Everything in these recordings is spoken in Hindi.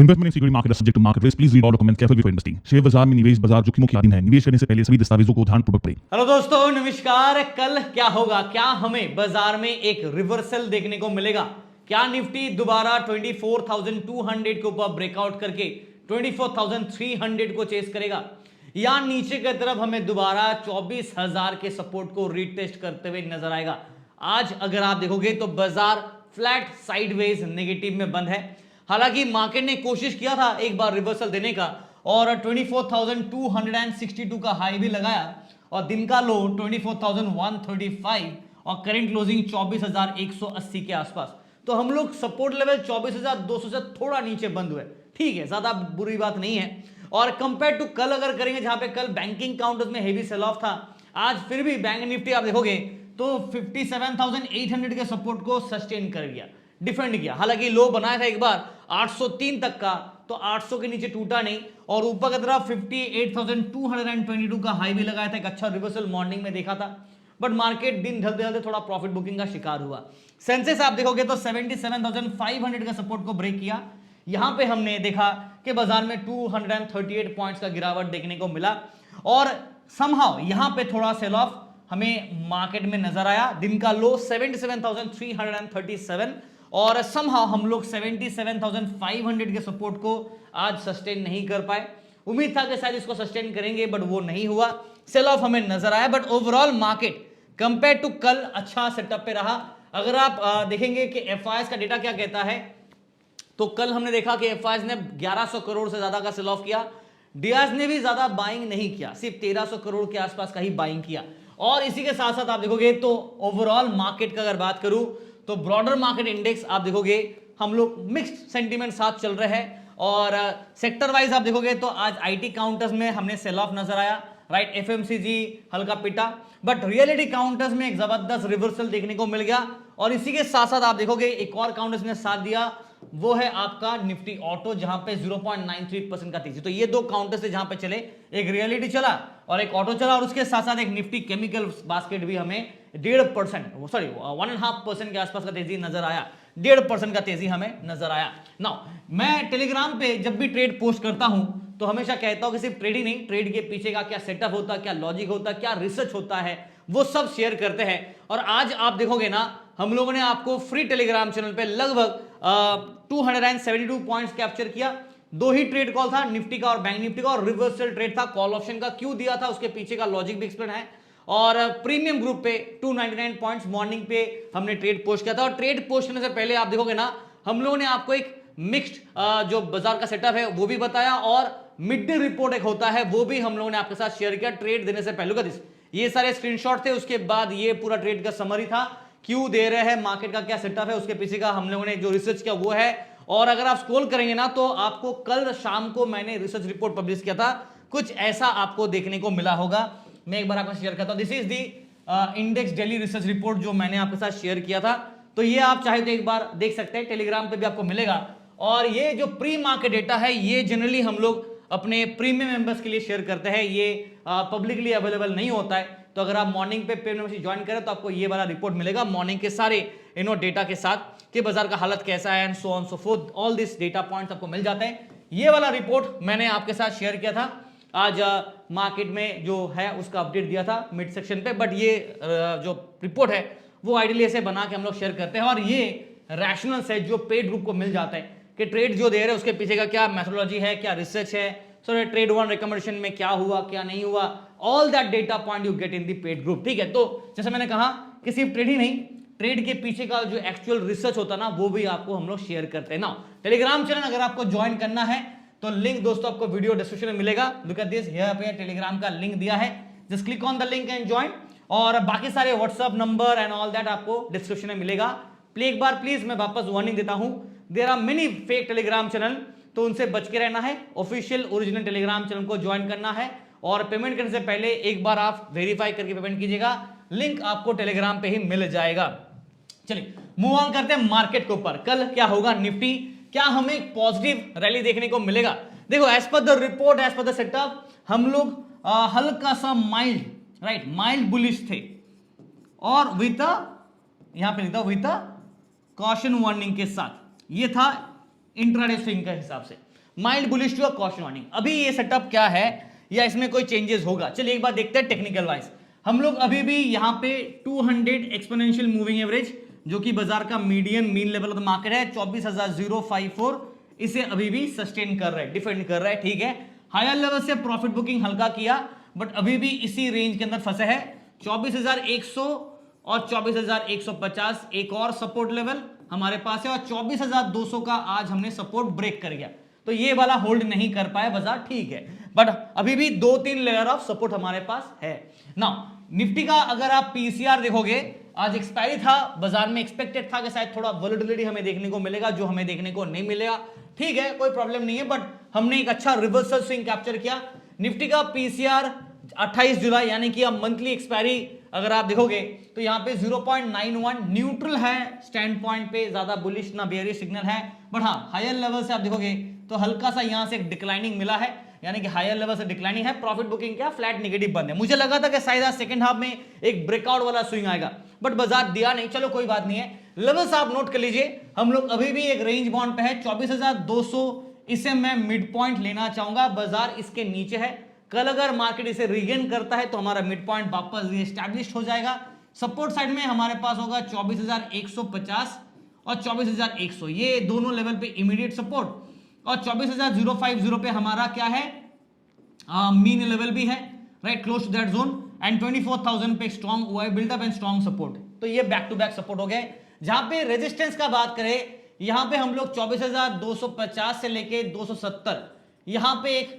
Investment in security market is subject to market risk. Please read all documents carefully before investing. Share बाजार में निवेश बाजार जोखिमों की अधीन है। निवेश करने से पहले सभी दस्तावेजों को ध्यानपूर्वक पढ़ें। हेलो दोस्तों, नमस्कार। कल क्या होगा? क्या हमें बाजार में एक रिवर्सल देखने को मिलेगा? क्या निफ्टी दोबारा 24,200 के ऊपर ब्रेकआउट करके 24,300 को चेस करेगा, या नीचे की तरफ हमें दोबारा 24,000 के सपोर्ट को रीटेस्ट करते हुए नजर आएगा? आज अगर आप देखोगे तो बाजार फ्लैट साइडवेज नेगेटिव में बंद है। हालांकि मार्केट ने कोशिश किया था एक बार रिवर्सल देने का और 24,262 का हाई भी लगाया और दिन का लो 24,135 और करंट क्लोजिंग 24,180 के आसपास। तो हम लोग सपोर्ट लेवल 24,200 से थोड़ा नीचे बंद हुए। ठीक है, ज्यादा बुरी बात नहीं है। और कंपेयर टू कल अगर करेंगे, जहां पे कल बैंकिंग काउंटर्स में हेवी सेल ऑफ था, आज फिर भी बैंक निफ्टी आप देखोगे तो 57,800 के सपोर्ट को सस्टेन कर गया, डिफेंड किया। हालांकि लो बनाया था एक बार 803 तक का, तो 800 के नीचे टूटा नहीं और ऊपर की तरफ 58,222 का हाई भी लगाया था। एक अच्छा रिवर्सल मॉर्निंग में देखा था, बट मार्केट दिन ढलते ढलते थोड़ा प्रॉफिट बुकिंग का शिकार हुआ। सेंसेक्स आप देखोगे तो 77,500 का सपोर्ट को ब्रेक किया। यहां पे हमने देखा कि बाजार में 238 पॉइंट्स का गिरावट देखने को मिला और समहाउ यहां पे थोड़ा सेल ऑफ हमें मार्केट में नजर आया। दिन का लो 77,337 और समहाउ हम लोग 77,500 के सपोर्ट को आज सस्टेन नहीं कर पाए। उम्मीद था कि शायद इसको सस्टेन करेंगे, बट वो नहीं हुआ। सेल ऑफ हमें नजर आया, but overall market compare to कल अच्छा सेटअप पे रहा। अगर आप देखेंगे कि एफआईएस का डेटा क्या कहता है, तो कल हमने देखा कि एफआईएस ने 1100 करोड़ से ज्यादा का सेल ऑफ किया। डियाज ने भी ज्यादा बाइंग नहीं किया, सिर्फ 1300 करोड़ के आसपास का ही बाइंग किया। और इसी के साथ साथ आप देखोगे तो ओवरऑल मार्केट का अगर बात करूं तो ब्रॉडर मार्केट इंडेक्स आप देखोगे हम लोग मिक्स्ड सेंटीमेंट साथ चल रहे हैं। और सेक्टर वाइज आप देखोगे तो आज आईटी काउंटर्स में हमने सेल ऑफ नजर आया, राइट। एफएमसीजी हल्का पिटा, बट रियलिटी काउंटर्स में एक जबरदस्त रिवर्सल देखने को मिल गया। और इसी के साथ साथ आप देखोगे एक और काउंटर्स ने साथ दिया, वो है आपका निफ्टी ऑटो, जहां पे 0.93% का तेजी। तो ये दो काउंटर्स थे जहां पे चले, एक रियलिटी चला और एक ऑटो चला। और उसके साथ साथ एक निफ्टी केमिकल बास्केट भी हमें 1.5% के आसपास का तेजी नजर आया। 1.5% का तेजी हमें नजर आया। नाउ मैं टेलीग्राम पे जब भी ट्रेड पोस्ट करता हूं तो हमेशा कहता हूं कि सिर्फ ट्रेड ही नहीं, ट्रेड के पीछे का क्या सेटअप होता है, क्या लॉजिक होता है, क्या रिसर्च होता है, वो सब शेयर करते हैं। और आज आप देखोगे ना, हम लोगों ने आपको फ्री टेलीग्राम चैनल पे लगभग 272 पॉइंट्स कैप्चर किया। दो ही ट्रेड कॉल था, निफ्टी का और बैंक निफ्टी का, और रिवर्सल ट्रेड था। कॉल ऑप्शन का क्यों दिया था, उसके पीछे का लॉजिक भी एक्सप्लेन है। और प्रीमियम ग्रुप पे 299 पॉइंट्स मॉर्निंग पे हमने ट्रेड पोस्ट किया था। और ट्रेड पोस्ट करने से पहले आप देखोगे ना, हम लोगों ने आपको एक मिक्स्ड जो बाजार का सेटअप है वो भी बताया, और मिड डे रिपोर्ट एक होता है वो भी हम लोगों ने आपके साथ शेयर किया ट्रेड देने से पहले का। ये सारे स्क्रीनशॉट थे, उसके बाद ये पूरा ट्रेड का समरी था, क्यों दे रहे हैं, मार्केट का क्या सेटअप है, उसके पीछे का हम लोगों ने जो रिसर्च किया वो है। और अगर आप स्क्रॉल करेंगे ना तो आपको कल शाम को मैंने रिसर्च रिपोर्ट पब्लिश किया था, कुछ ऐसा आपको देखने को मिला होगा। मैं एक बार आपको शेयर करता हूं। This is the index daily research report जो मैंने आपके साथ शेयर किया था। तो ये आप चाहे तो एक बार देख सकते हैं, टेलीग्राम पे भी आपको मिलेगा। और ये जो प्री मार्केट डेटा है ये जनरली हम लोग अपने प्रीमियम मेंबर्स के लिए शेयर करते हैं, ये पब्लिकली अवेलेबल नहीं होता है। तो अगर आप मॉर्निंग पे पेड मेंबरशिप ज्वाइन करें तो आपको ये वाला रिपोर्ट मिलेगा मॉर्निंग के सारे डेटा के साथ, कि बाजार का हालत कैसा है and so on so fourth. All this data points आपको मिल जाते हैं। ये वाला रिपोर्ट मैंने आपके साथ शेयर किया था आज मार्केट में जो है उसका अपडेट दिया था मिड सेक्शन पे। बट ये जो रिपोर्ट है वो आइडियली ऐसे बना के हम लोग शेयर करते हैं, और ये रैशनल से जो पेड ग्रुप को मिल जाता है कि ट्रेड जो दे रहे हैं उसके पीछे का क्या मेथोडोलॉजी है, क्या रिसर्च है, सो ट्रेड वन रिकमेंडेशन में क्या हुआ क्या नहीं हुआ, all that data point you get in the paid group. ठीक है, तो जैसे मैंने कहा कि सिर्फ ट्रेड ही नहीं, ट्रेड के पीछे का जो एक्चुअल रिसर्च होता है ना वो भी आपको हम लोग शेयर करते हैं ना। टेलीग्राम चैनल अगर आपको ज्वाइन करना है तो लिंक दोस्तों आपको वीडियो डिस्क्रिप्शन में मिलेगा। लुक एट दिस, यहाँ पे टेलीग्राम का लिंक दिया है, just click on the link and join. और बाकी सारे WhatsApp number and all that आपको डिस्क्रिप्शन में मिलेगा। एक बार प्लीज मैं वापस वार्निंग देता हूं, there are many fake Telegram channel, तो उनसे बच के रहना है। ऑफिशियल ओरिजिनल टेलीग्राम चैनल को ज्वाइन करना है, और पेमेंट करने से पहले एक बार आप वेरीफाई करके पेमेंट कीजिएगा। लिंक आपको टेलीग्राम पे ही मिल जाएगा। चलिए मूव ऑन करते हैं मार्केट के ऊपर। कल क्या होगा, निफ्टी क्या हमें एक पॉजिटिव रैली देखने को मिलेगा? देखो, as per the report, as per the setup, हम लोग हल्का सा माइल्ड, राइट, माइल्ड बुलिश थे, और विद यहां पे लिखता विद कॉशन वार्निंग के साथ। ये था इंट्राडे स्विंग के हिसाब से, mild bullish to caution warning. अभी ये सेटअप क्या है या इसमें कोई चेंजेस होगा, चलिए एक बार देखते हैं टेक्निकल वाइज। हम लोग अभी भी यहाँ पे 200 एक्सपोनेंशियल मूविंग एवरेज जो कि बाजार का median mean level of the market है 24,054, इसे अभी भी सस्टेन कर रहा है, डिफेंड कर रहा है, ठीक है। हायर लेवल से प्रॉफिट बुकिंग हल्का किया बट अभी भी इसी रेंज के अंदर फंसे है 24,100 और 24,150 एक और सपोर्ट लेवल हमारे पास है और 24,200 का आज हमने सपोर्ट ब्रेक कर गया, तो ये वाला होल्ड नहीं कर पाया बाजार, ठीक है। बट अभी भी 2-3 लेयर ऑफ सपोर्ट हमारे पास है। नाउ निफ्टी का अगर आप पीसीआर देखोगे, आज एक्सपायरी था, बाजार में एक्सपेक्टेड था कि शायद थोड़ा वोलेटिलिटी हमें देखने को मिलेगा, जो हमें देखने को नहीं मिलेगा, ठीक है, कोई प्रॉब्लम नहीं है, बट हमने एक अच्छा रिवर्सल स्विंग कैप्चर किया। निफ्टी का पीसीआर 28 जुलाई यानी कि अब मंथली एक्सपायरी अगर आप देखोगे तो यहाँ पे 0.91 न्यूट्रल है, स्टैंड पॉइंट पे ज्यादा बुलिश ना बेयरिश सिग्नल है, बट हाँ हायर लेवल से आप देखोगे तो हल्का सा यहाँ से एक डिक्लाइनिंग मिला है, यानी कि हायर लेवल से डिक्लाइनिंग है। प्रॉफिट बुकिंग क्या फ्लैट नेगेटिव बंद है। मुझे लगा था कि शायद सेकंड हाफ में एक ब्रेकआउट वाला स्विंग आएगा बट बाजार दिया नहीं, चलो कोई बात नहीं है। लेवल्स आप नोट कर लीजिए, हम लोग अभी भी एक रेंज बाउंड पे है 24,200, इसे मैं मिड पॉइंट लेना चाहूंगा, बाजार इसके नीचे है। कल अगर मार्केट इसे रीगेन करता है तो हमारा मिड पॉइंट वापस रीएस्टैब्लिश हो जाएगा। सपोर्ट साइड में हमारे पास होगा 24,150 और 24,100, ये दोनों लेवल पे इमीडिएट सपोर्ट, और 24,050 पे हमारा क्या है मीन लेवल भी है, right, close to that zone, and 24,000 पे स्ट्रॉन्ग हुआ है बिल्डअप एंड स्ट्रॉन्ग सपोर्ट, तो ये बैक टू बैक सपोर्ट हो गए। जहां पे रेजिस्टेंस का बात करें, यहां पे हम लोग 24,250 से लेके 270, यहां पे एक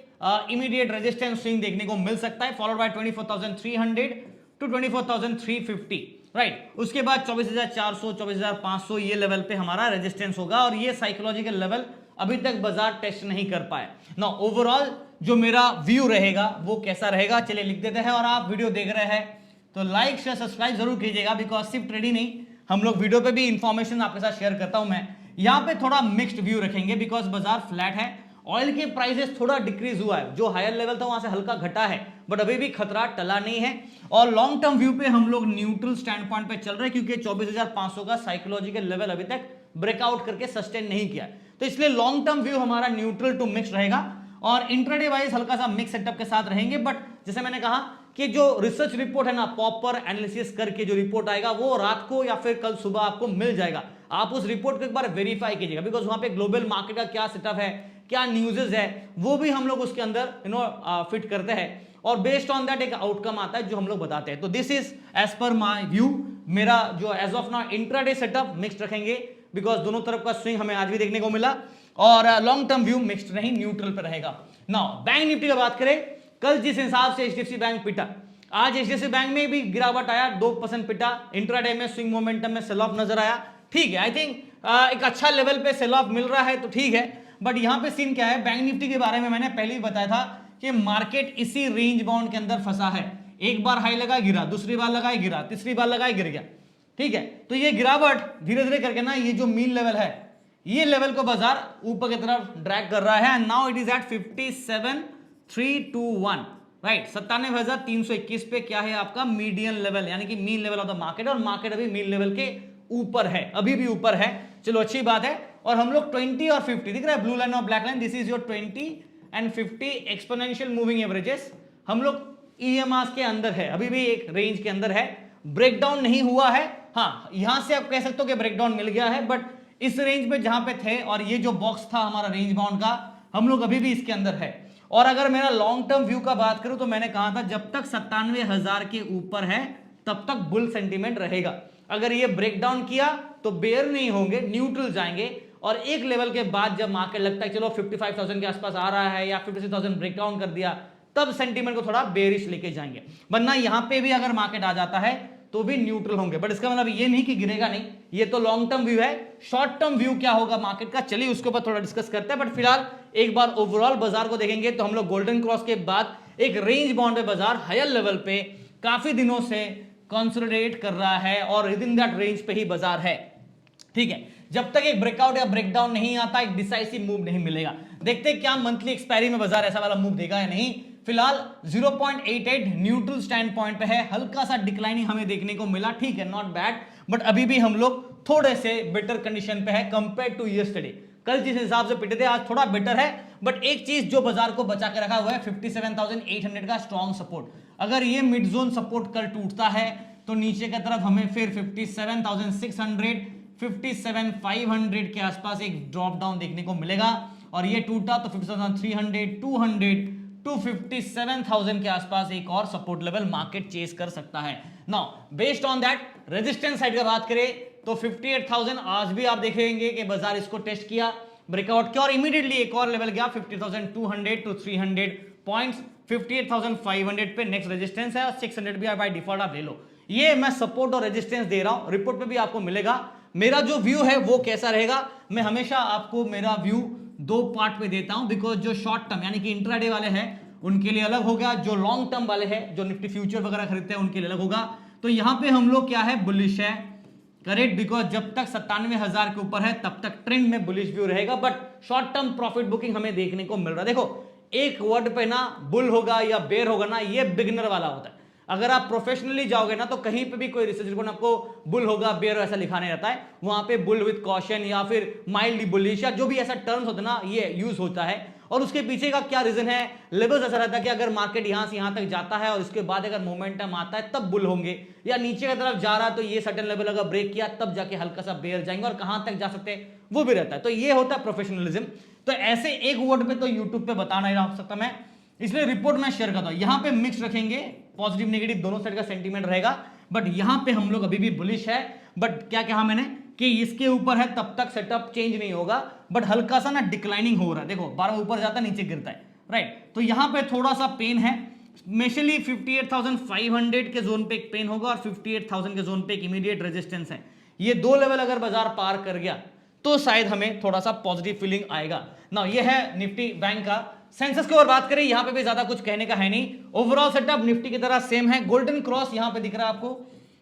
इमीडिएट रेजिस्टेंस स्विंग देखने को मिल सकता है, फॉलोड बाय 24,300 टू 24,350, राइट। उसके बाद 24,400 24,500 ये लेवल पे हमारा रेजिस्टेंस होगा, और ये साइकोलॉजिकल लेवल अभी तक बाजार टेस्ट नहीं कर पाया ना। ओवरऑल जो मेरा व्यू रहेगा वो कैसा रहेगा, चलिए लिख देते हैं। और आप वीडियो देख रहे हैं तो लाइक शेयर सब्सक्राइब जरूर कीजिएगा, बिकॉज सिर्फ ट्रेडिंग नहीं, हम लोग वीडियो पे भी इंफॉर्मेशन आपके साथ शेयर करता हूं मैं। यहाँ पे थोड़ा मिक्स्ड व्यू रखेंगे बिकॉज बाजार फ्लैट है, ऑयल के प्राइसेस थोड़ा डिक्रीज हुआ है, जो हायर लेवल था वहां से हल्का घटा है, बट अभी भी खतरा टला नहीं है। और लॉन्ग टर्म व्यू पे हम लोग न्यूट्रल स्टैंड पॉइंट पे चल रहे हैं, क्योंकि 24,500 का साइकोलॉजिकल लेवल अभी तक ब्रेकआउट करके सस्टेन नहीं किया, तो इसलिए लॉन्ग टर्म व्यू हमारा न्यूट्रल टू मिक्स रहेगा। और इंट्राडे वाइज हल्का सा मिक्स सेटअप के साथ रहेंगे, बट जैसे मैंने कहा कि जो रिसर्च रिपोर्ट है ना, प्रॉपर एनालिसिस करके जो रिपोर्ट आएगा वो रात को या फिर कल सुबह आपको मिल जाएगा। आप उस रिपोर्ट को एक बार वेरीफाई कीजिएगा, बिकॉज वहां पे ग्लोबल मार्केट का क्या सेटअप है, क्या न्यूज़ है, वो भी हम लोग उसके अंदर फिट करते हैं, और बेस्ड ऑन दैट एक आउटकम आता है जो हम लोग बताते हैं। तो this is as per my view, मेरा जो as of now intraday setup mixed रखेंगे, बिकॉज दोनों तरफ का स्विंग हमें आज भी देखने को मिला, और लॉन्ग टर्म व्यू मिक्स्ड नहीं, न्यूट्रल पे रहेगा। नाउ बैंक निफ्टी की बात करें, कल जिस हिसाब से एचडीएफसी बैंक पिटा, आज एचडीएफसी बैंक में भी गिरावट आया, 2% पिटा, इंट्राडे में स्विंग मोमेंटम में सेल ऑफ नजर आया, ठीक है। आई थिंक एक अच्छा लेवल पे सेल ऑफ मिल रहा है तो ठीक है, बट यहां पे सीन क्या है, बैंक निफ्टी के बारे में मैंने पहले ही बताया था कि मार्केट इसी रेंज बाउंड के अंदर फंसा है। एक बार हाई लगा गिरा, दूसरी बार लगाए गिरा, तीसरी बार लगाए गिर गया, ठीक है। तो ये गिरावट धीरे धीरे करके ना, ये जो मीन लेवल है, ये लेवल को बाजार ऊपर की तरफ ड्रैग कर रहा है, and now it is at 57,321, right, 97,321 पे क्या है आपका मीडियन लेवल, यानी कि mean level of the market, और मार्केट अभी मीन लेवल के ऊपर है, अभी भी ऊपर है, चलो अच्छी बात है। और हम लोग 20 और 50 दिख रहा है, ब्लू लाइन और black line, this is your 20 and 50 exponential moving averages, हम लोग ईएमआर के अंदर है, अभी भी एक रेंज के अंदर है, ब्रेकडाउन नहीं हुआ है। हाँ, यहां से आप कह सकते हो कि ब्रेकडाउन मिल गया है, बट इस रेंज पे जहां पे थे, और ये जो बॉक्स था हमारा रेंज बाउंड का, हम लोग अभी भी इसके अंदर है। और अगर मेरा लॉन्ग टर्म व्यू का बात करूं तो मैंने कहा था जब तक 97,000 के ऊपर है तब तक बुल सेंटीमेंट रहेगा। अगर ये ब्रेकडाउन किया तो बेयर नहीं होंगे, न्यूट्रल जाएंगे, और एक लेवल के बाद जब मार्केट लगता है चलो 55,000 के आसपास आ रहा है या 56,000 ब्रेकडाउन कर दिया, तब सेंटीमेंट को थोड़ा बेरिश लेके जाएंगे, वरना यहां पे भी अगर मार्केट आ जाता है तो भी न्यूट्रल होंगे। बट इसका मतलब ये नहीं कि गिरेगा नहीं, ये तो लॉन्ग टर्म व्यू है। शॉर्ट टर्म व्यू क्या होगा मार्केट का, चलिए उसके ऊपर थोड़ा डिस्कस करते हैं। बट फिलहाल एक बार ओवरऑल बाजार को देखेंगे तो हम लोग गोल्डन क्रॉस के बाद एक रेंज बाउंड पे बाजार हायर लेवल पे काफी दिनों से कंसोलिडेट कर रहा है, और विद इन दैट रेंज पे ही बाजार है, ठीक है। जब तक एक ब्रेकआउट या ब्रेकडाउन नहीं आता, एक डिसाइसिव मूव नहीं मिलेगा। देखते हैं क्या मंथली एक्सपायरी में बाजार ऐसा वाला मूव देगा या नहीं। फिलहाल 0.88 न्यूट्रल स्टैंड पॉइंट पे है, हल्का सा डिक्लाइनिंग हमें देखने को मिला, ठीक है, नॉट बैड, बट अभी भी हम लोग थोड़े से बेटर कंडीशन पे है कंपेयर टू यस्टरडे। कल जिस हिसाब से पिटे थे आज थोड़ा बेटर है, बट एक चीज जो बाजार को बचा के रखा हुआ है 57,800 का स्ट्रॉन्ग सपोर्ट। अगर ये मिड जोन सपोर्ट कल टूटता है तो नीचे की तरफ हमें फिर 57,600 57,500 के आसपास एक ड्रॉप डाउन देखने को मिलेगा, और ये टूटा तो 57,300 200 टू 57,000 के आसपास एक और सपोर्ट लेवल मार्केट चेस कर सकता है। Now based on that resistance side का बात करें तो 58,000 आज भी आप देखेंगे कि बाजार इसको टेस्ट किया, ब्रेकआउट किया और इमीडिएटली एक और लेवल गया 50,200 टू 300 पॉइंट्स। 58,500 पे नेक्स्ट रेजिस्टेंस है और 600 भी बाय डिफॉल्ट आप ले लो। ये मैं सपोर्ट और रेजिस्टेंस दे रहा हूं, रिपोर्ट पे भी आपको मिलेगा। मेरा जो व्यू है वो कैसा रहेगा, मैं हमेशा आपको मेरा व्यू दो पार्ट पे देता हूं, बिकॉज जो शॉर्ट टर्म यानी कि इंट्राडे वाले हैं उनके लिए अलग होगा, जो लॉन्ग टर्म वाले हैं जो निफ्टी फ्यूचर वगैरह खरीदते हैं उनके लिए अलग होगा। तो यहां पे हम लोग क्या है, बुलिश है, करेक्ट, बिकॉज जब तक 97,000 के ऊपर है तब तक ट्रेंड में बुलिश व्यू रहेगा, but short term profit booking हमें देखने को मिल रहा है। देखो एक वर्ड पे ना बुल होगा या बेयर होगा ना, ये बिगिनर वाला होता है। अगर आप प्रोफेशनली जाओगे ना तो कहीं पे भी कोई रिसर्च रिपोर्ट आपको बुल होगा बेयर ऐसा लिखा नहीं रहता है, वहां पे बुल विद कॉशन या फिर माइल्डली बुलिश या जो भी ऐसा टर्म्स होता है ना ये यूज होता है। और उसके पीछे का क्या रीजन है, लेवल्स ऐसा रहता है कि अगर मार्केट यहां से यहां तक जाता है और इसके बाद अगर मोमेंटम आता है तब बुल होंगे, या नीचे की तरफ जा रहा है तो ये सर्टेन लेवल अगर ब्रेक किया तब जाके हल्का सा बेयर जाएंगे, और कहां तक जा सकते हैं वो भी रहता है। तो ये होता है प्रोफेशनलिज्म। तो ऐसे एक वर्ड पे तो यूट्यूब पे बता नहीं रहा सकता मैं, इसलिए रिपोर्ट मैं शेयर करता हूं। यहां पे मिक्स रखेंगे, पॉजिटिव नेगेटिव दोनों साइड का सेंटीमेंट रहेगा, बट यहां पे हम लोग अभी भी बुलिश है। बट क्या कहा मैंने कि इसके ऊपर है तब तक सेटअप चेंज नहीं होगा, बट हल्का सा ना डिक्लाइनिंग हो रहा है। देखो बार ऊपर जाता है नीचे गिरता है, राइट। तो यहां पे थोड़ा सा पेन है, स्पेशली 58,500 के जोन पे एक पेन होगा और 58,000 के जोन पे एक इमीडिएट रेजिस्टेंस है। ये दो लेवल अगर बाजार पार कर गया तो शायद हमें थोड़ा सा पॉजिटिव फीलिंग आएगा ना। ये है निफ्टी बैंक का। सेंसस की ओर बात करें, यहां पे भी ज्यादा कुछ कहने का है नहीं, ओवरऑल सेटअप निफ्टी की तरह सेम है। गोल्डन क्रॉस यहां पे दिख रहा है आपको,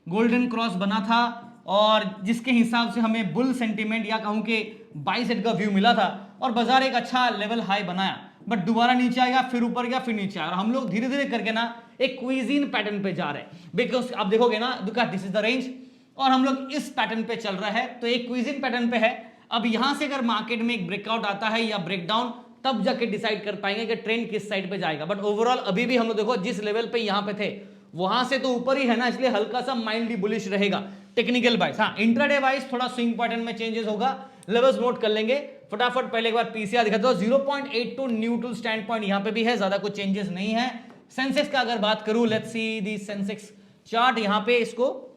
गोल्डन क्रॉस बना था और जिसके हिसाब से हमें बुल सेंटीमेंट या कहूं कि बाई साइड का व्यू मिला था, और बाजार एक अच्छा लेवल हाई बनाया, बट दोबारा नीचे आएगा फिर ऊपर गया फिर नीचे आया, और हम लोग धीरे धीरे करके ना एक क्विजीन पैटर्न पे जा रहे हैं। बिकॉज आप देखोगे ना दिस इज द रेंज और हम लोग इस पैटर्न पे चल रहा है, तो एक क्विजीन पैटर्न पे है। अब यहां से अगर मार्केट में एक ब्रेकआउट आता है या ब्रेकडाउन तब जाके डिसाइड कर पाएंगे कि ट्रेंड किस साइड पे जाएगा। बट ओवरऑल अभी भी हम लोग देखो जिस लेवल पे यहां पे थे वहां से तो ऊपर ही है ना, इसलिए हल्का सा माइल्डली बुलिश रहेगा टेक्निकल वाइज। हाँ इंट्राडे वाइज थोड़ा स्विंग पैटर्न में चेंजेस होगा, लेवल्स नोट कर लेंगे फटाफट। पहले एक बार पीसीआर दिखाता हूं, 0.82 न्यूट्रल स्टैंड पॉइंट यहां पे भी है, ज्यादा कुछ चेंजेस नहीं है। सेंसेक्स का अगर बात करूं, let's see the Sensex chart, यहां पे इसको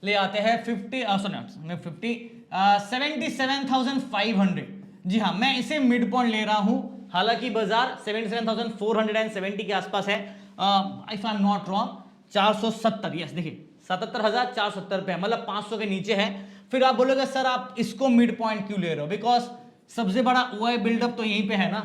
ले आते हैं 77,500। जी हाँ, मैं इसे मिड पॉइंट ले रहा हूं, हालांकि बाजार 77,470 के आसपास है, if I am not wrong 470, yes देखिए 77,470 पे है, मतलब 500 के नीचे है। फिर आप बोलोगे सर आप इसको मिड पॉइंट क्यों ले रहे हो, बिकॉज सबसे बड़ा ओआई बिल्डअप तो यहीं पे है ना,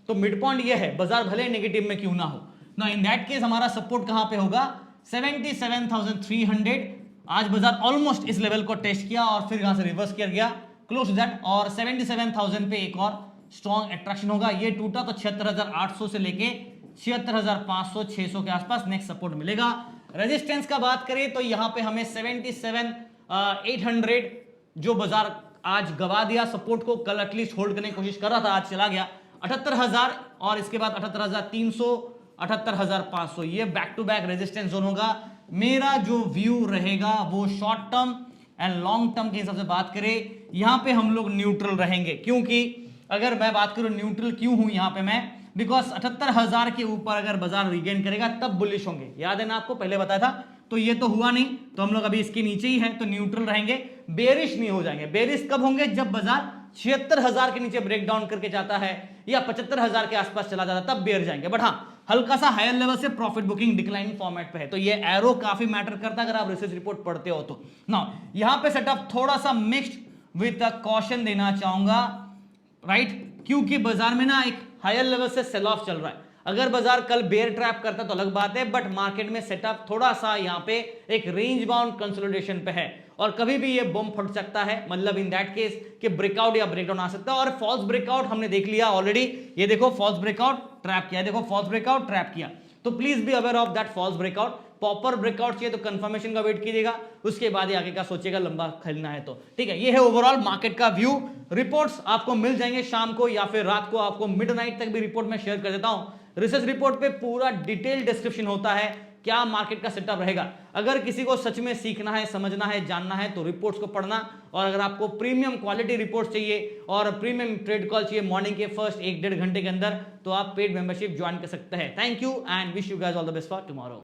तो मिड पॉइंट ये है, बाजार भले नेगेटिव में क्यों ना हो ना। इन दैट केस हमारा सपोर्ट कहां पे होगा, 77,300। आज बाजार ऑलमोस्ट इस लेवल को टेस्ट किया और फिर यहां से रिवर्स किया गया क्लोज टू दैट, और 77,000 पे एक और स्ट्रॉन्ग अट्रैक्शन होगा। ये टूटा तो 76,800 से लेके 76,500 600 के आसपास नेक्स्ट सपोर्ट मिलेगा। रेजिस्टेंस का बात करें तो यहां पे हमें 77,800 जो बाजार आज गवा दिया सपोर्ट को, कल एटलीस्ट होल्ड करने की कोशिश कर रहा था, आज चला गया 78,000 और इसके बाद 78,300 78,500, ये back to back resistance zone होगा। मेरा जो व्यू रहेगा वो short term and long term के हिसाब से बात करें, यहां पे हम लोग न्यूट्रल रहेंगे। क्योंकि अगर मैं बात करूं न्यूट्रल क्यों हूं यहां पे मैं, बिकॉज 78,000 के ऊपर अगर बाजार रिगेन करेगा तब बुलिश होंगे, याद है ना आपको पहले बताया था, तो ये तो हुआ नहीं, तो हम लोग अभी इसके नीचे ही है, तो न्यूट्रल रहेंगे, बेरिश नहीं हो जाएंगे। बेरिश कब होंगे, जब बाजार 76,000 के नीचे ब्रेक डाउन करके जाता है या 75,000 के आसपास चला जाता है तब बेर जाएंगे। बट हाँ हल्का सा हायर लेवल से प्रॉफिट बुकिंग डिक्लाइनिंग फॉर्मेट पे है, तो ये एरो काफी मैटर करता है अगर आप रिसर्च रिपोर्ट पढ़ते हो तो। नाउ यहां पे सेटअप थोड़ा सा मिक्स्ड विद कॉशन देना चाहूंगा, राइट, क्योंकि बाजार में ना एक हायर लेवल से सेल ऑफ चल रहा है। अगर बाजार कल बेयर ट्रैप करता तो अलग बात है, बट मार्केट में सेटअप थोड़ा सा यहां पे एक रेंज बाउंड कंसोलिडेशन पे है और कभी भी ये बम फट सकता है, मतलब इन दैट केस कि ब्रेकआउट या ब्रेकडाउन आ सकता है। और फॉल्स ब्रेकआउट हमने देख लिया ऑलरेडी, ये देखो फॉल्स ब्रेकआउट ट्रैप किया, देखो फॉल्स ब्रेकआउट ट्रैप किया, तो please be aware of that false breakout. Proper breakout चाहिए तो कंफर्मेशन का वेट कीजिएगा, उसके बाद ही आगे का सोचिएगा लंबा खेलना है तो। ठीक है, ये है ओवरऑल मार्केट का व्यू। रिपोर्ट्स आपको मिल जाएंगे शाम को या फिर रात को, आपको मिडनाइट तक भी रिपोर्ट मैं शेयर कर देता हूं। रिसर्च रिपोर्ट पे पूरा डिटेल डिस्क्रिप्शन होता है, क्या मार्केट का सेटअप रहेगा। अगर किसी को सच में सीखना है, समझना है, जानना है तो रिपोर्ट्स को पढ़ना, और अगर आपको प्रीमियम क्वालिटी रिपोर्ट्स चाहिए और प्रीमियम ट्रेड कॉल चाहिए मॉर्निंग के फर्स्ट 1-1.5 घंटे के अंदर, तो आप पेड मेंबरशिप ज्वाइन कर सकते हैं। Thank you and wish you guys all the best for tomorrow.